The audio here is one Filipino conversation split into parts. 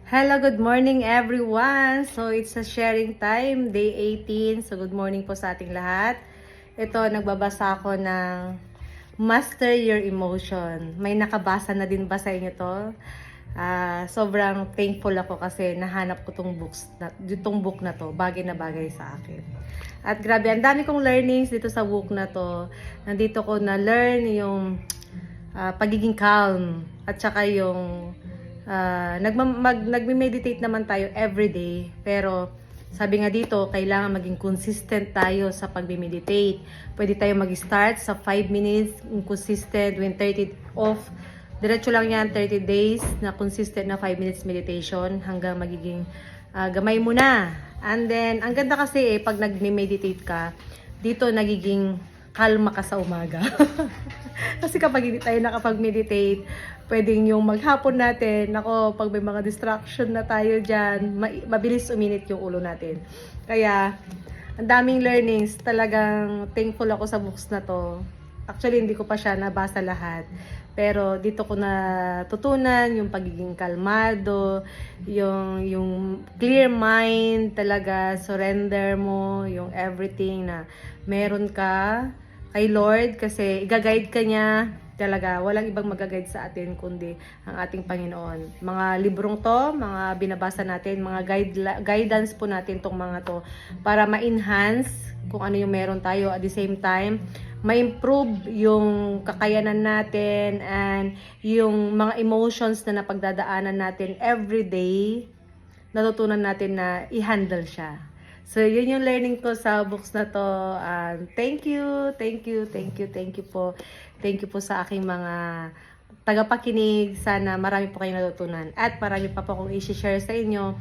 Hello, good morning everyone. So it's a sharing time, day 18. So good morning po sa ating lahat. Ito, nagbabasa ako ng Master Your Emotion. May nakabasa na din ba sa inyo to? Sobrang thankful ako kasi nahanap ko tong book na to, bagay na bagay sa akin. At grabe, ang dami kong learnings dito sa book na to. Nandito ko na-learn yung pagiging calm at saka yung nagme-meditate naman tayo everyday, pero sabi nga dito, kailangan maging consistent tayo sa pagme-meditate. Pwede tayo mag-start sa 5 minutes, consistent, when 30 off. Diretso lang yan, 30 days na consistent na 5 minutes meditation hanggang magiging gamay mo na. And then, ang ganda kasi pag nagme-meditate ka, dito nagiging kalma ka sa umaga. Kasi kapag hindi tayo nakapag-meditate, pwedeng yung maghapon natin, pag may mga distraction na tayo dyan, mabilis uminit yung ulo natin. Kaya, ang daming learnings. Talagang thankful ako sa books na to. Actually, hindi ko pa siya nabasa lahat. Pero dito ko natutunan yung pagiging kalmado, yung clear mind talaga, surrender mo, yung everything na meron ka kay Lord, kasi i-guide ka niya talaga. Walang ibang mag-guide sa atin kundi ang ating Panginoon. Mga librong to, mga binabasa natin, mga guidance po natin tong mga to para ma-enhance kung ano yung meron tayo, at the same time ma-improve yung kakayanan natin and yung mga emotions na napagdadaanan natin everyday, natutunan natin na i-handle siya. So, yun yung learning ko sa books na to. Thank you po. Thank you po sa aking mga tagapakinig. Sana marami po kayong natutunan. At marami pa po akong i-share sa inyo.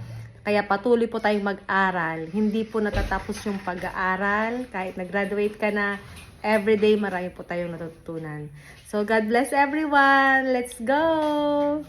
Kaya patuloy po tayong mag-aral. Hindi po natatapos yung pag-aaral. Kahit nag-graduate ka na, everyday marami po tayong natutunan. So, God bless everyone. Let's go!